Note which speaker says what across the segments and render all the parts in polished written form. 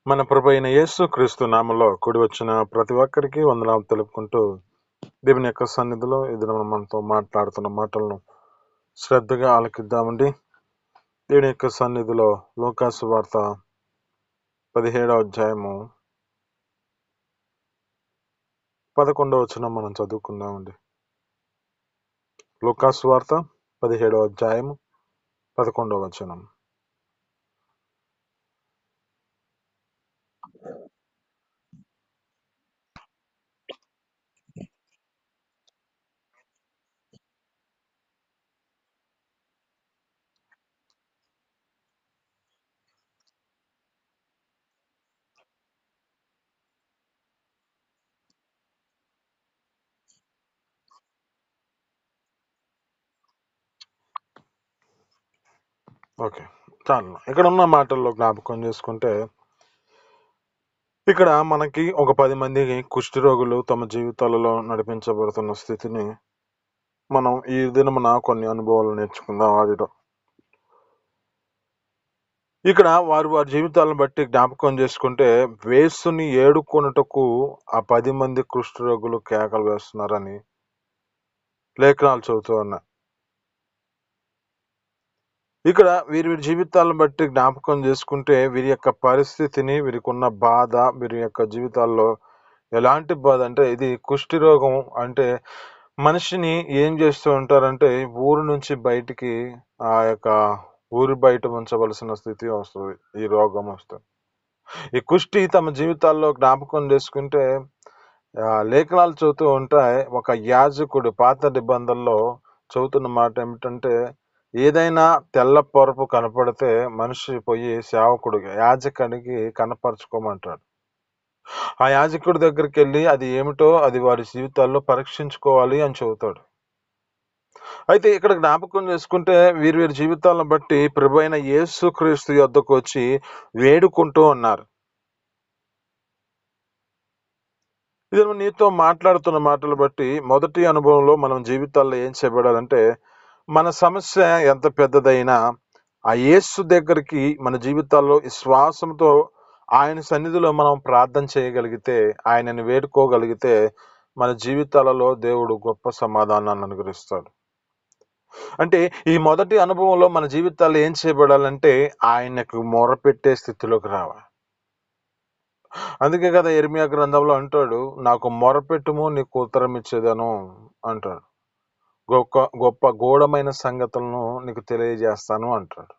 Speaker 1: మన ప్రభు అయిన యేసు క్రీస్తు నామములో కూడి వచ్చిన ప్రతి ఒక్కరికి వందనాలు తెలుపుకుంటూ, దేవుని యొక్క సన్నిధిలో ఇది మనతో మాట్లాడుతున్న మాటలను శ్రద్ధగా ఆలకిద్దామండి. దేవుని యొక్క సన్నిధిలో లూకాసు వార్త 17వ అధ్యాయము 11వ వచనం మనం చదువుకుందామండి. లూకాసు వార్త 17వ అధ్యాయము 11వ వచనం. ఓకే, చాలు. ఇక్కడ ఉన్న మాటల్లో జ్ఞాపకం చేసుకుంటే, ఇక్కడ మనకి ఒక 10 మంది కుష్టి రోగులు తమ జీవితాలలో నడిపించబడుతున్న స్థితిని మనం ఈ దినమున కొన్ని అనుభవాలు నేర్చుకుందాం. వారిలో ఇక్కడ వారి జీవితాలను బట్టి జ్ఞాపకం చేసుకుంటే, వేసుని ఏడుకొనుటకు ఆ 10 మంది కుష్ఠరోగులు కేకలు వేస్తున్నారని లేఖనాలు చెబుతూ ఉన్నాయి. ఇక్కడ వీరి జీవితాలను బట్టి జ్ఞాపకం చేసుకుంటే, వీరి యొక్క పరిస్థితిని, వీరికి ఉన్న బాధ, వీరి యొక్క జీవితాల్లో ఎలాంటి బాధ అంటే, ఇది కుష్టి రోగం అంటే మనిషిని ఏం చేస్తూ ఉంటారంటే, ఊరు నుంచి బయటికి ఆ యొక్క ఊరి బయట ఉంచవలసిన స్థితి వస్తుంది ఈ రోగం వస్తే. ఈ కుష్టి తమ జీవితాల్లో జ్ఞాపకం చేసుకుంటే, లేఖనాలు చెబుతూ ఉంటాయి. ఒక యాజకుడు పాత నిబంధనలో చెబుతున్న మాట ఏమిటంటే, ఏదైనా తెల్ల పొరపు కనపడితే మనిషి పోయి సేవకుడికి, యాజకుడికి కనపరుచుకోమంటాడు. ఆ యాజకుడి దగ్గరికి వెళ్ళి అది ఏమిటో అది వారి జీవితాల్లో పరీక్షించుకోవాలి అని చెబుతాడు. అయితే ఇక్కడ జ్ఞాపకం చేసుకుంటే, వీరి జీవితాలను బట్టి ప్రభు అయిన యేసు క్రీస్తు యొద్దకు వచ్చి వేడుకుంటూ ఉన్నారు. ఇది నీతో మాట్లాడుతున్న మాటలు బట్టి మొదటి అనుభవంలో మనం జీవితాల్లో ఏం చేయబడాలంటే, మన సమస్య ఎంత పెద్దదైనా ఆ యేసు దగ్గరికి మన జీవితాల్లో విశ్వాసంతో ఆయన సన్నిధిలో మనం ప్రార్థన చేయగలిగితే, ఆయనని వేడుకోగలిగితే, మన జీవితాలలో దేవుడు గొప్ప సమాధానాన్ని అనుగ్రహిస్తాడు. అంటే ఈ మొదటి అనుభవంలో మన జీవితాల్లో ఏం చేయబడాలంటే, ఆయనకు మొరపెట్టే స్థితిలోకి రావాలి. అందుకే కదా యెర్మీయా గ్రంథంలో అంటాడు, నాకు మొరపెట్టుము నీకు ఉత్తరం ఇచ్చేదను అంటాడు. గొప్ప గొప్ప గూఢమైన సంగతులను నీకు తెలియజేస్తాను అంటాడు.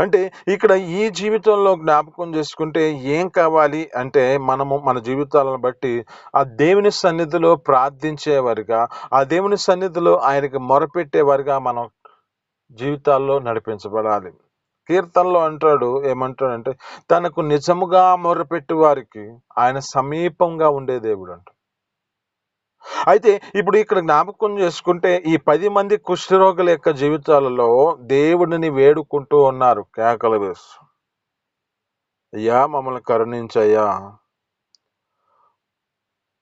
Speaker 1: అంటే ఇక్కడ ఈ జీవితంలో జ్ఞాపకం చేసుకుంటే ఏం కావాలి అంటే, మనము మన జీవితాలను బట్టి ఆ దేవుని సన్నిధిలో ప్రార్థించేవారిగా, ఆ దేవుని సన్నిధిలో ఆయనకి మొరపెట్టేవారిగా మనం జీవితాల్లో నడిపించబడాలి. కీర్తనలో అంటాడు, ఏమంటాడంటే, తనకు నిజముగా మొరపెట్టు వారికి ఆయన సమీపంగా ఉండే దేవుడు అంట. అయితే ఇప్పుడు ఇక్కడ జ్ఞాపకం చేసుకుంటే, ఈ 10 మంది కుష్ఠరోగుల యొక్క జీవితాలలో దేవుడిని వేడుకుంటూ ఉన్నారు కేకలు వేస్తూ, అయ్యా మమ్మల్ని కరుణించయ్యా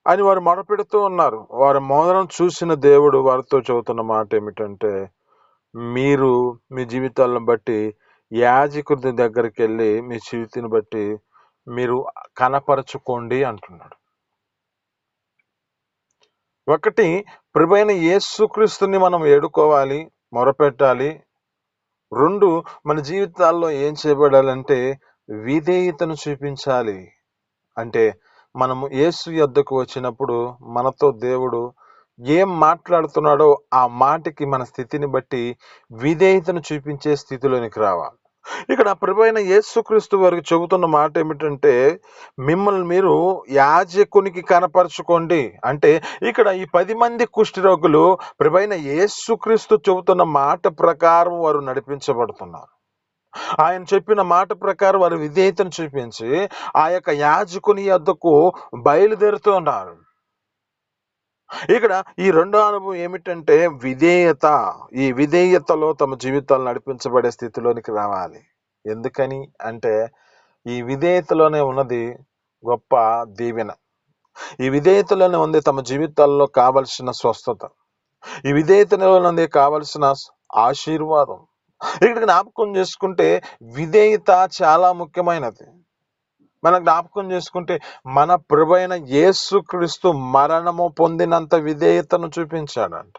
Speaker 1: అని వారు మొరపెడుతూ ఉన్నారు. వారి మోదనం చూసిన దేవుడు వారితో చెబుతున్న మాట ఏమిటంటే, మీరు మీ జీవితాలను బట్టి యాజకుడి దగ్గరికి వెళ్ళి మీ జీవితాన్ని బట్టి మీరు కనపరచుకోండి అంటున్నాడు. ఒకటి, ప్రభువైన యేసుక్రీస్తుని మనం వేడుకోవాలి, మొరపెట్టాలి. 2, మన జీవితాల్లో ఏం చేయబడాలంటే విధేయతను చూపించాలి. అంటే మనము యేసు యొద్దకు వచ్చినప్పుడు మనతో దేవుడు ఏం మాట్లాడుతున్నాడో ఆ మాటకి మన స్థితిని బట్టి విధేయతను చూపించే స్థితిలోనికి రావాలి. ఇక్కడ ప్రభువైన యేసుక్రీస్తు వారికి చెబుతున్న మాట ఏమిటంటే, మిమ్మల్ని మీరు యాజకునికి కనపరచుకోండి. అంటే ఇక్కడ ఈ 10 మంది కుష్ఠరోగులు ప్రభువైన యేసుక్రీస్తు చెబుతున్న మాట ప్రకారం వారు నడిపించబడుతున్నారు. ఆయన చెప్పిన మాట ప్రకారం వారు విధేయతను చూపించి ఆ యొక్క యాజకుని యొద్దకు బయలుదేరుతూ ఉన్నారు. ఇక్కడ ఈ రెండో అనుభవం ఏమిటంటే విధేయత. ఈ విధేయతలో తమ జీవితాలు నడిపించబడే స్థితిలోనికి రావాలి. ఎందుకని అంటే, ఈ విధేయతలోనే ఉన్నది గొప్ప దీవెన. ఈ విధేయతలోనే ఉంది తమ జీవితాల్లో కావలసిన స్వస్థత. ఈ విధేయతలోనే కావలసిన ఆశీర్వాదం. ఇక్కడ జ్ఞాపకం చేసుకుంటే విధేయత చాలా ముఖ్యమైనది. మనం జ్ఞాపకం చేసుకుంటే మన ప్రభువైన యేసుక్రీస్తు మరణము పొందినంత విధేయతను చూపించాడంట.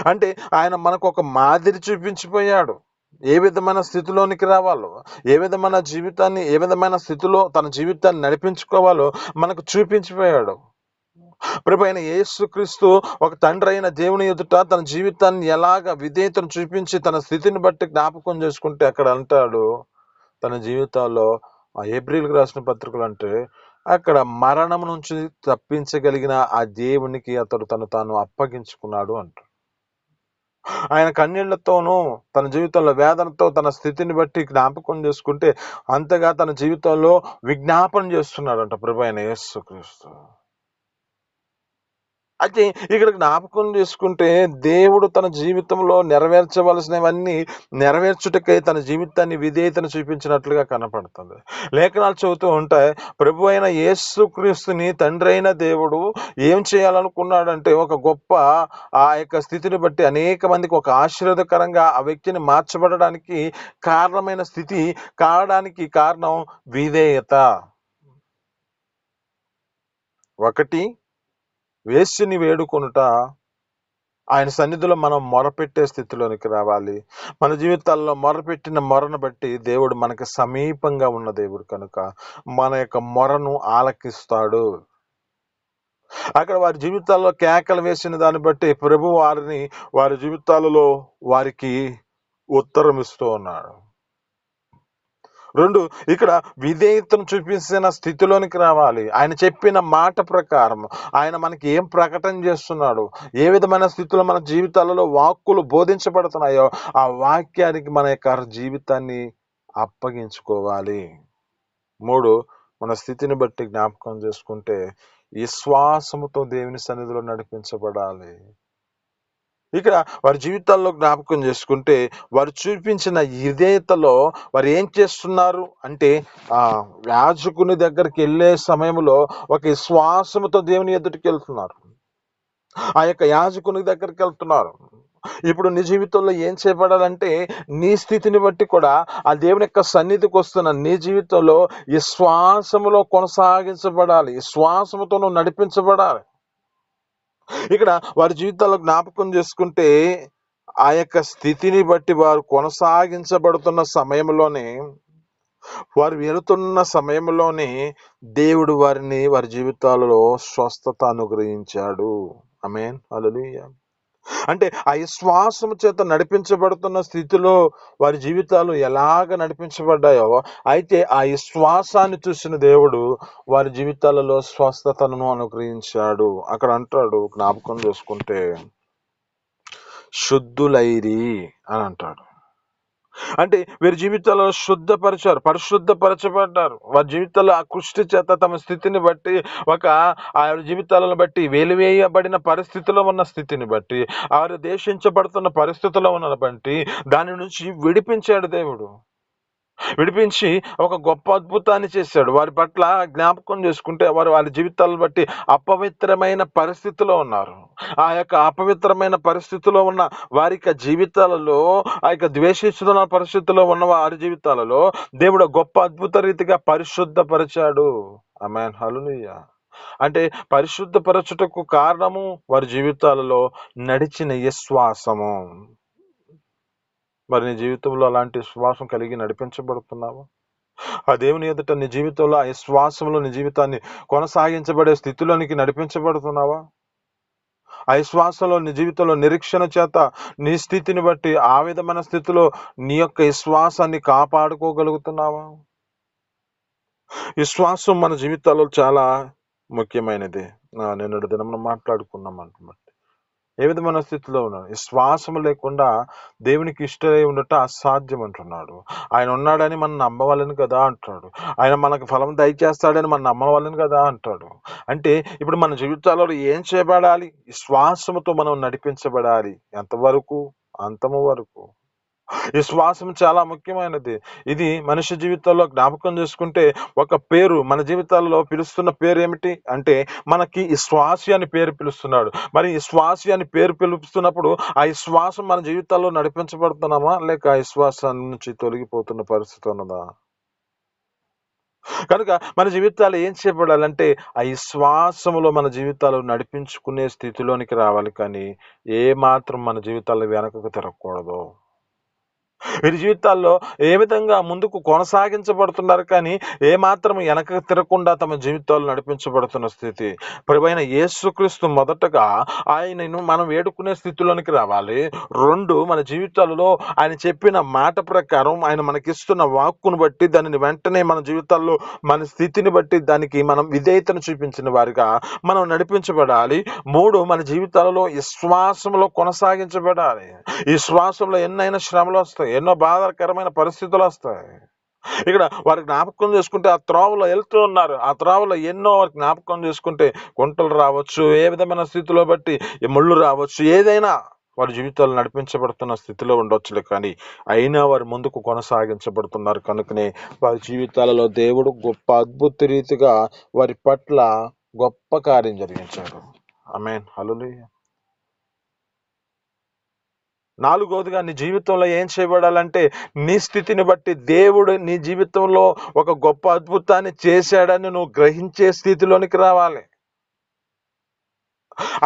Speaker 1: అంటే ఆయన మనకు ఒక మాదిరి చూపించిపోయాడు. ఏ విధమైన స్థితిలోనికి రావాలో, ఏ విధమైన స్థితిలో తన జీవితాన్ని నడిపించుకోవాలో మనకు చూపించిపోయాడు. ప్రభువైన యేసుక్రీస్తు ఒక తండ్రి అయిన దేవుని ఎదుట తన జీవితాన్ని ఎలాగ విధేయతను చూపించి తన స్థితిని బట్టి జ్ఞాపకం చేసుకుంటే అక్కడ అంటాడు తన జీవితాల్లో ఆ ఏప్రిల్కి రాసిన పత్రికలు అంటే అక్కడ మరణం నుంచి తప్పించగలిగిన ఆ దేవునికి అతడు తాను అప్పగించుకున్నాడు అంటాడు. ఆయన కన్నీళ్లతోనూ తన జీవితంలో వేదనతో తన స్థితిని బట్టి జ్ఞాపకం చేసుకుంటే అంతగా తన జీవితంలో విజ్ఞాపన చేస్తున్నాడంట ప్రభువైన యేసుక్రీస్తు. అయితే ఇక్కడ జ్ఞాపకం చేసుకుంటే దేవుడు తన జీవితంలో నెరవేర్చవలసినవన్నీ నెరవేర్చుటకై తన జీవితాన్ని విధేయతను చూపించినట్లుగా కనపడుతుంది. లేఖనాలు చెబుతూ ఉంటాయి, ప్రభు అయిన యేసుక్రీస్తుని తండ్రి అయిన దేవుడు ఏం చేయాలనుకున్నాడంటే ఒక గొప్ప ఆ యొక్క స్థితిని బట్టి అనేక మందికి ఒక ఆశీర్వాదకరంగా ఆ వ్యక్తిని మార్చబడడానికి కారణమైన స్థితి కావడానికి కారణం విధేయత. ఒకటి, వేశ్యని వేడుకొనుట, ఆయన సన్నిధిలో మనం మొరపెట్టే స్థితిలోనికి రావాలి. మన జీవితాల్లో మొరపెట్టిన మొరను బట్టి దేవుడు మనకి సమీపంగా ఉన్న దేవుడు కనుక మన యొక్క మొరను ఆలకిస్తాడు. అక్కడ వారి జీవితాల్లో కేకలు వేసిన దాన్ని బట్టి ప్రభు వారి జీవితాలలో వారికి ఉత్తరం ఇస్తూ ఉన్నాడు. 2, ఇక్కడ విధేయతను చూపించిన స్థితిలోనికి రావాలి. ఆయన చెప్పిన మాట ప్రకారం ఆయన మనకి ఏం ప్రకటన చేస్తున్నాడు, ఏ విధమైన స్థితిలో మన జీవితాలలో వాక్కులు బోధించబడుతున్నాయో ఆ వాక్యానికి మన యొక్క జీవితాన్ని అప్పగించుకోవాలి. 3, మన స్థితిని బట్టి జ్ఞాపకం చేసుకుంటే విశ్వాసముతో దేవుని సన్నిధిలో నడిపించబడాలి. ఇక్కడ వారి జీవితాల్లో జ్ఞాపకం చేసుకుంటే వారు చూపించిన విధేయతలో వారు ఏం చేస్తున్నారు అంటే ఆ యాజకుని దగ్గరికి వెళ్ళే సమయంలో ఒక విశ్వాసముతో దేవుని ఎదుటికి వెళ్తున్నారు. ఆ యొక్క యాజకుని దగ్గరికి వెళ్తున్నారు. ఇప్పుడు నీ జీవితంలో ఏం చేయబడాలంటే నీ స్థితిని బట్టి కూడా ఆ దేవుని యొక్క సన్నిధికి వస్తున్న నీ జీవితంలో విశ్వాసములో కొనసాగించబడాలి, విశ్వాసముతో నువ్వు నడిపించబడాలి. ఇక్కడ వారి జీవితాల్లో జ్ఞాపకం చేసుకుంటే ఆ యొక్క స్థితిని బట్టి వారు కొనసాగించబడుతున్న సమయంలోనే, వారు వెళుతున్న సమయంలోనే దేవుడు వారి జీవితాలలో స్వస్థత అనుగ్రహించాడు. ఆమేన్, హల్లెలూయా. అంటే ఆ విశ్వాసము చేత నడిపించబడుతున్న స్థితిలో వారి జీవితాలు ఎలాగ నడిపించబడ్డాయో, అయితే ఆ విశ్వాసాన్ని చూసిన దేవుడు వారి జీవితాలలో స్వస్థతను అనుగ్రహించాడు. అక్కడ అంటాడు జ్ఞాపకం చేసుకుంటే శుద్ధులైరి అని అంటాడు. అంటే వీరి జీవితాల్లో పరిశుద్ధపరచబడ్డారు. వారి జీవితాల్లో ఆ కృష్టి చేత తమ స్థితిని బట్టి ఆ జీవితాలను బట్టి వెలివేయబడిన పరిస్థితిలో ఉన్న స్థితిని బట్టి, వారు దేశించబడుతున్న పరిస్థితిలో ఉన్న బట్టి దాని నుంచి విడిపించాడు దేవుడు. విడిపించి ఒక గొప్ప అద్భుతాన్ని చేశాడు. వారి పట్ల జ్ఞాపకం చేసుకుంటే వారి జీవితాలను బట్టి అపవిత్రమైన పరిస్థితిలో ఉన్నారు. ఆ యొక్క అపవిత్రమైన పరిస్థితిలో ఉన్న వారి జీవితాలలో, ఆ యొక్క ద్వేషిస్తున్న పరిస్థితిలో ఉన్న వారి జీవితాలలో దేవుడు గొప్ప అద్భుత రీతిగా పరిశుద్ధపరిచాడు. ఆమేన్, హల్లెలూయా. అంటే పరిశుద్ధపరచుటకు కారణము వారి జీవితాలలో నడిచిన విశ్వాసము. మరి నీ జీవితంలో అలాంటి విశ్వాసం కలిగి నడిపించబడుతున్నావా? ఆ దేవుని ఎదుట నీ జీవితంలో ఆ విశ్వాసంలో నీ జీవితాన్ని కొనసాగించబడే స్థితిలోనికి నడిపించబడుతున్నావా? ఆ విశ్వాసంలో నీ జీవితంలో నిరీక్షణ చేత నీ స్థితిని బట్టి ఆ విధమైన స్థితిలో నీ యొక్క విశ్వాసాన్ని కాపాడుకోగలుగుతున్నావా? విశ్వాసం మన జీవితాల్లో చాలా ముఖ్యమైనది. నిన్నటి దినం మాట్లాడుకున్నాం అంటున్నట్టు. ఏ విధమైన స్థితిలో ఉన్నాడు? విశ్వాసం లేకుండా దేవునికి ఇష్టమై ఉండట అసాధ్యం అంటున్నాడు. ఆయన ఉన్నాడని మనం నమ్మవాలని కదా అంటాడు. ఆయన మనకు ఫలం దయచేస్తాడని మనం నమ్మవాలని కదా అంటాడు. అంటే ఇప్పుడు మన జీవితాల్లో ఏం చేయబడాలి? విశ్వాసముతో మనం నడిపించబడాలి. ఎంతవరకు? అంతము వరకు. విశ్వాసం చాలా ముఖ్యమైనది. ఇది మనిషి జీవితంలో జ్ఞాపకం చేసుకుంటే ఒక పేరు మన జీవితాల్లో పిలుస్తున్న పేరు ఏమిటి అంటే మనకి విశ్వాసి అని పేరు పిలుస్తున్నాడు. మరి విశ్వాసి అని పేరు పిలుస్తున్నప్పుడు ఆ విశ్వాసం మన జీవితాల్లో నడిపించబడుతున్నామా లేక ఆ విశ్వాసం నుంచి తొలగిపోతున్న పరిస్థితి ఉన్నదా? కనుక మన జీవితాలు ఏం చేయబడాలంటే ఆ విశ్వాసములో మన జీవితాలు నడిపించుకునే స్థితిలోనికి రావాలి, కానీ ఏ మాత్రం మన జీవితాలు వెనకకు తిరగకూడదు. వీరి జీవితాల్లో ఏ విధంగా ముందుకు కొనసాగించబడుతున్నారు, కానీ ఏ మాత్రం వెనక తిరగకుండా తమ జీవితాలు నడిపించబడుతున్న స్థితి. ప్రభువైన యేసుక్రీస్తు మొదటగా ఆయనను మనం వేడుకునే స్థితిలోనికి రావాలి. 2, మన జీవితాలలో ఆయన చెప్పిన మాట ప్రకారం ఆయన మనకిస్తున్న వాక్కును బట్టి దానిని వెంటనే మన జీవితాల్లో మన స్థితిని బట్టి దానికి మనం విధేయతను చూపించిన వారిగా మనం నడిపించబడాలి. 3, మన జీవితాలలో విశ్వాసంలో కొనసాగించబడాలి. ఈ శ్వాసంలో ఎన్నైనా శ్రమలు వస్తాయి, ఎన్నో బాధాకరమైన పరిస్థితులు వస్తాయి. ఇక్కడ వారి జ్ఞాపకం చేసుకుంటే ఆ త్రోవలో వెళ్తూ ఉన్నారు, ఆ త్రోవలో ఎన్నో వారి జ్ఞాపకం చేసుకుంటే గుంటలు రావచ్చు, ఏ విధమైన స్థితిలో బట్టి ఈ ముళ్ళు రావచ్చు, ఏదైనా వారి జీవితాలు నడిపించబడుతున్న స్థితిలో ఉండొచ్చులే, కానీ అయినా వారు ముందుకు కొనసాగించబడుతున్నారు. కనుకనే వారి జీవితాలలో దేవుడు గొప్ప అద్భుత రీతిగా వారి పట్ల గొప్ప కార్యం జరిగించారు. ఆమేన్, హల్లెలూయా. 4వదిగా నీ జీవితంలో ఏం చేయబడాలంటే నీ స్థితిని బట్టి దేవుడు నీ జీవితంలో ఒక గొప్ప అద్భుతాన్ని చేశాడని నువ్వు గ్రహించే స్థితిలోనికి రావాలి.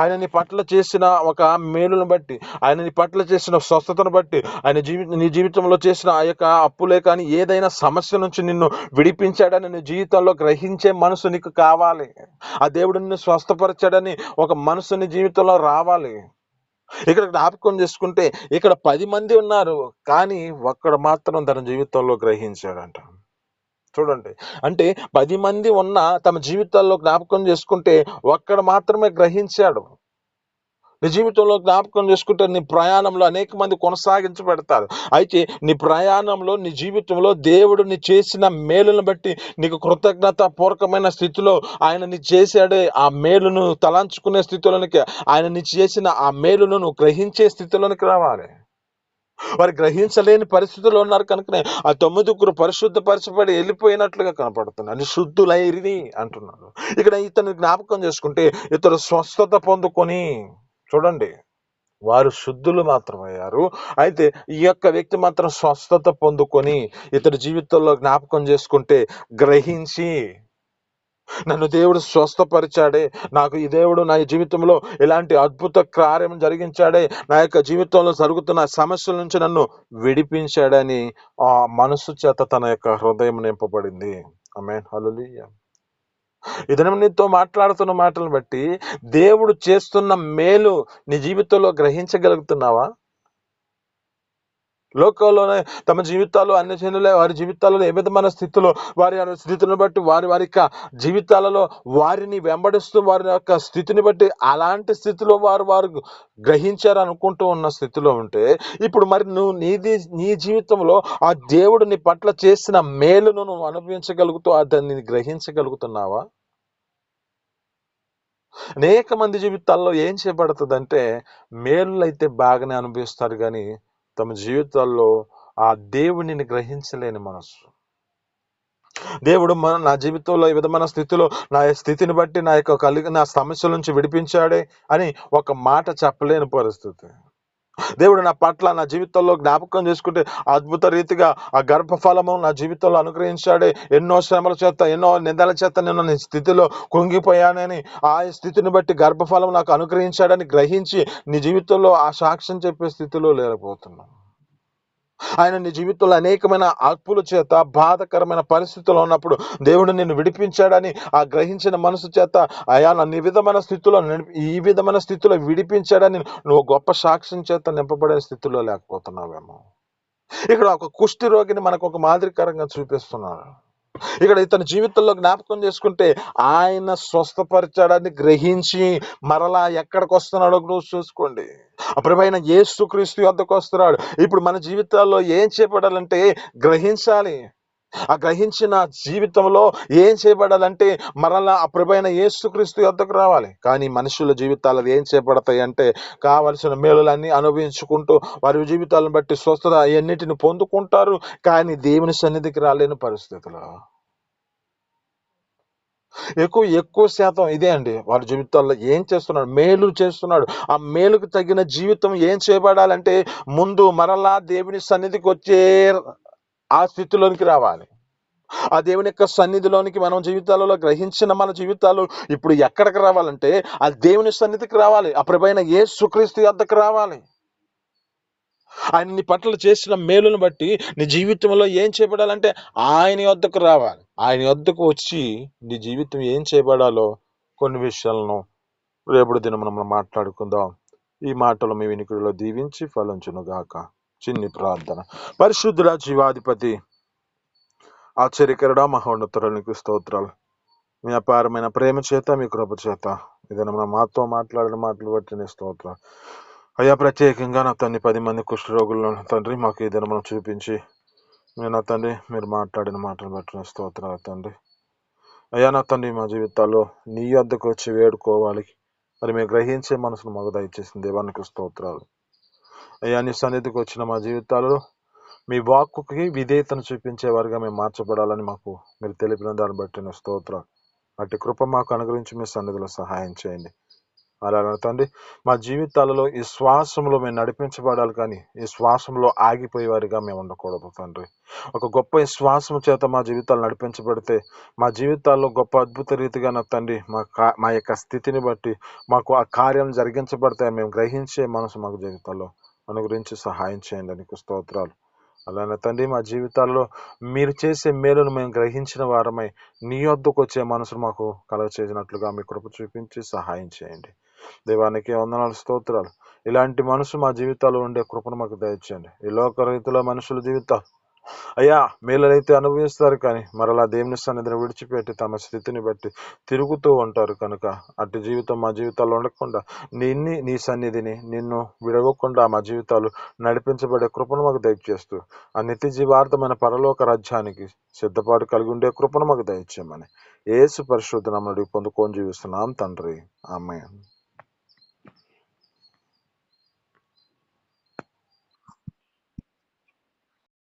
Speaker 1: ఆయన నీ పట్ల చేసిన ఒక మేలును బట్టి, ఆయన నీ పట్ల చేసిన స్వస్థతను బట్టి, ఆయన నీ జీవితంలో చేసిన ఆ యొక్క అప్పులే కానీ ఏదైనా సమస్య నుంచి నిన్ను విడిపించాడని నీ జీవితంలో గ్రహించే మనసు నీకు కావాలి. ఆ దేవుడు నిన్ను స్వస్థపరిచాడని ఒక మనసు నీ జీవితంలో రావాలి. ఇక్కడ జ్ఞాపకం చేసుకుంటే ఇక్కడ 10 మంది ఉన్నారు, కానీ ఒక్కడు మాత్రం తన జీవితంలో గ్రహించాడంట. చూడండి, అంటే 10 మంది ఉన్నా తమ జీవితాల్లో జ్ఞాపకం చేసుకుంటే ఒక్కడు మాత్రమే గ్రహించాడు. నీ జీవితంలో జ్ఞాపకం చేసుకుంటే నీ ప్రయాణంలో అనేక మంది కొనసాగించబడతారు. అయితే నీ ప్రయాణంలో నీ జీవితంలో దేవుడు నీ చేసిన మేలును బట్టి నీకు కృతజ్ఞత పూర్వకమైన స్థితిలో ఆయన నీ చేశాడే ఆ మేలును తలంచుకునే స్థితిలోనికి, ఆయన నీ చేసిన ఆ మేలును నువ్వు గ్రహించే స్థితిలోనికి రావాలి. వారు గ్రహించలేని పరిస్థితుల్లో ఉన్నారు కనుకనే ఆ 9 పరిశుద్ధపరచబడి వెళ్ళిపోయినట్లుగా కనపడుతున్నారు. శుద్ధులైరి అంటున్నారు. ఇక్కడ ఇతను జ్ఞాపకం చేసుకుంటే ఇతడు స్వస్థత పొందుకొని, చూడండి, వారు శుద్ధులు మాత్రమయ్యారు. అయితే ఈ యొక్క వ్యక్తి మాత్రం స్వస్థత పొందుకొని ఇతడి జీవితంలో జ్ఞాపకం చేసుకుంటే గ్రహించి, నన్ను దేవుడు స్వస్థపరిచాడే, నాకు ఈ దేవుడు నా జీవితంలో ఇలాంటి అద్భుత కార్యం జరిగించాడే, నా యొక్క జీవితంలో జరుగుతున్న సమస్యల నుంచి నన్ను విడిపించాడని ఆ మనసు చేత తన యొక్క హృదయం నింపబడింది. ఆమేన్, హల్లెలూయా. ఈ దినం నీతో మాట్లాడుతున్న మాటలను బట్టి దేవుడు చేస్తున్న మేలు నీ జీవితంలో గ్రహించగలుగుతున్నావా? లోకంలోనే తమ జీవితాలు అన్ని జనులే వారి జీవితాలలో ఏ విధమైన స్థితిలో వారి స్థితిని బట్టి వారి వారి యొక్క జీవితాలలో వారిని వెంబడిస్తూ వారి యొక్క స్థితిని బట్టి అలాంటి స్థితిలో వారు వారు గ్రహించారు అనుకుంటూ ఉన్న స్థితిలో ఉంటే, ఇప్పుడు మరి నువ్వు నీ జీవితంలో ఆ దేవుడు నీ పట్ల చేసిన మేలును నువ్వు అనుభవించగలుగుతూ దాన్ని గ్రహించగలుగుతున్నావా? అనేక మంది జీవితాల్లో ఏం చేయబడుతుందంటే మేలులైతే బాగానే అనుభవిస్తారు, కానీ తమ జీవితాల్లో ఆ దేవునిని గ్రహించలేని మనసు. దేవుడు నా జీవితంలో ఈ విధమైన స్థితిలో నా స్థితిని బట్టి నా యొక్క కలిగిన సమస్యల నుంచి విడిపించాడే అని ఒక మాట చెప్పలేని పరిస్థితి. దేవుడు నా పట్ల నా జీవితంలో జ్ఞాపకం చేసుకుంటే అద్భుత రీతిగా ఆ గర్భఫలము నా జీవితంలో అనుగ్రహించాడే, ఎన్నో శ్రమల చేత ఎన్నో నిందల చేత నేను నీ స్థితిలో కుంగిపోయానని ఆ స్థితిని బట్టి గర్భఫలం నాకు అనుగ్రహించాడని గ్రహించి నీ జీవితంలో ఆ సాక్ష్యం చెప్పే స్థితిలో లేకపోతున్నాను. ఆయన నీ జీవితంలో అనేకమైన అప్పుల చేత బాధకరమైన పరిస్థితుల్లో ఉన్నప్పుడు దేవుడు నిన్ను విడిపించాడని ఆ గ్రహించిన మనసు చేత అయా నన్ను ఈ విధమైన స్థితిలో విడిపించాడని నువ్వు గొప్ప సాక్ష్యం చేత నింపబడే స్థితిలో లేకపోతున్నావేమో. ఇక్కడ ఒక కుష్టి రోగిని మనకు ఒక మాదిరికరంగా చూపిస్తున్నారు. ఇక్కడ ఇతని జీవితంలో జ్ఞాపకం చేసుకుంటే ఆయన స్వస్థపరిచాడని గ్రహించి మరలా ఎక్కడికి వస్తున్నాడో నువ్వు చూసుకోండి. ప్రభువైన యేసుక్రీస్తు వద్దకు వస్తున్నాడు. ఇప్పుడు మన జీవితాల్లో ఏం చేయబడాలంటే గ్రహించాలి. ఆ గ్రహించిన జీవితంలో ఏం చేయబడాలంటే మరలా ఆ ప్రభువైన యేసుక్రీస్తు వద్దకు రావాలి. కానీ మనుషుల జీవితాలు ఏం చేయబడతాయి అంటే కావలసిన మేలులన్నీ అనుభవించుకుంటూ వారి జీవితాలను బట్టి స్వస్థత అన్నిటిని పొందుకుంటారు, కానీ దేవుని సన్నిధికి రాలేని పరిస్థితులు ఎక్కువ శాతం ఇదే అండి. వారి జీవితాల్లో ఏం చేస్తున్నాడు? మేలు చేస్తున్నాడు. ఆ మేలుకు తగిన జీవితం ఏం చేయబడాలంటే ముందు మరలా దేవుని సన్నిధికి వచ్చే ఆ స్థితిలోనికి రావాలి. ఆ దేవుని యొక్క సన్నిధిలోనికి మనం జీవితాలలో గ్రహించిన మన జీవితాలు ఇప్పుడు ఎక్కడికి రావాలంటే ఆ దేవుని సన్నిధికి రావాలి. ఆ ప్రభువైన యేసుక్రీస్తు యొద్దకు రావాలి. ఆయన నీ పట్ల చేసిన మేలును బట్టి నీ జీవితంలో ఏం చేయబడాలంటే ఆయన యొద్దకు రావాలి. ఆయన యొద్దకు వచ్చి నీ జీవితం ఏం చేయబడాలో కొన్ని విషయాలను రేపటి దినం మనం మాట్లాడుకుందాం. ఈ మాటలు మీ వినికిడిలో దీవించి ఫలించునుగాక. చిన్ని ప్రార్థన. పరిశుద్ధుడా, జీవాధిపతి, ఆశ్చర్యకరుడా, మహోన్నతునికి స్తోత్రాలు. మీ అపారమైన ప్రేమ చేత, మీ కృప చేత ఏదైనా మనం మాతో మాట్లాడిన మాటలు బట్టి నీ స్తోత్రాలు అయ్యా. ప్రత్యేకంగా నా తండ్రి 10 మంది కుష్ఠరోగులను తండ్రి మాకు ఏదైనా మనం చూపించి నా తండ్రి మీరు మాట్లాడిన మాటలు బట్టి నీ స్తోత్రాలు తండ్రి. అయ్యా నా తండ్రి, మా జీవితాల్లో నీ వద్దకు వచ్చి వేడుకోవాలి మరి మేము గ్రహించే మనసును మాకు దయచేసిన దేవానికి స్తోత్రాలు. అయ్యా నీ సన్నిధికి వచ్చిన మా జీవితాలలో మీ వాక్కుకి విధేయతను చూపించేవారుగా మేము మార్చబడాలని మాకు మీరు తెలిపిన దాన్ని బట్టి నీ స్తోత్రాలు. అట్టి కృప మాకు అనుగ్రహించి మీ సన్నిధిలో సహాయం చేయండి. అలాగే తండ్రి, మా జీవితాలలో ఈ శ్వాసంలో మేము నడిపించబడాలి, కానీ ఈ శ్వాసంలో ఆగిపోయేవారిగా మేము ఉండకూడదు తండ్రి. ఒక గొప్ప ఈ శ్వాసం చేత మా జీవితాలు నడిపించబడితే మా జీవితాల్లో గొప్ప అద్భుత రీతిగా నా తండ్రి మా యొక్క స్థితిని బట్టి మాకు ఆ కార్యం జరిగించబడితే మేము గ్రహించే మనసు మాకు జీవితాల్లో అనుగ్రహించి సహాయం చేయండి. నీకు స్తోత్రాలు. అలానే తండ్రి, మా జీవితాల్లో మీరు చేసే మేలును మేము గ్రహించిన వారమై నీ వద్దకు వచ్చే మనసును మాకు కలగచేసినట్లుగా మీ కృప చూపించి సహాయం చేయండి. దేవానికి వందనాలు, స్తోత్రాలు. ఇలాంటి మనసు మా జీవితాల్లో ఉండే కృపను మాకు దయచేయండి. ఈ లోక రీతిలో మనుషుల జీవితాలు అయ్యా మేలనైతే అనుభవిస్తారు, కానీ మరలా దేవుని సన్నిధిని విడిచిపెట్టి తమ స్థితిని బట్టి తిరుగుతూ ఉంటారు. కనుక అట్టి జీవితం మా జీవితాల్లో ఉండకుండా నీ సన్నిధిని నిన్ను విడవకుండా మా జీవితాలు నడిపించబడే కృపను మాకు దయచేస్తూ ఆ నిత్య జీవార్థమైన పరలోక రాజ్యానికి సిద్ధపాటు కలిగి ఉండే కృపను మాకు దయచేయమని యేసు పరిశుద్ధ నామమున పొందుకొని జీవిస్తున్నాం తండ్రి. ఆమేన్.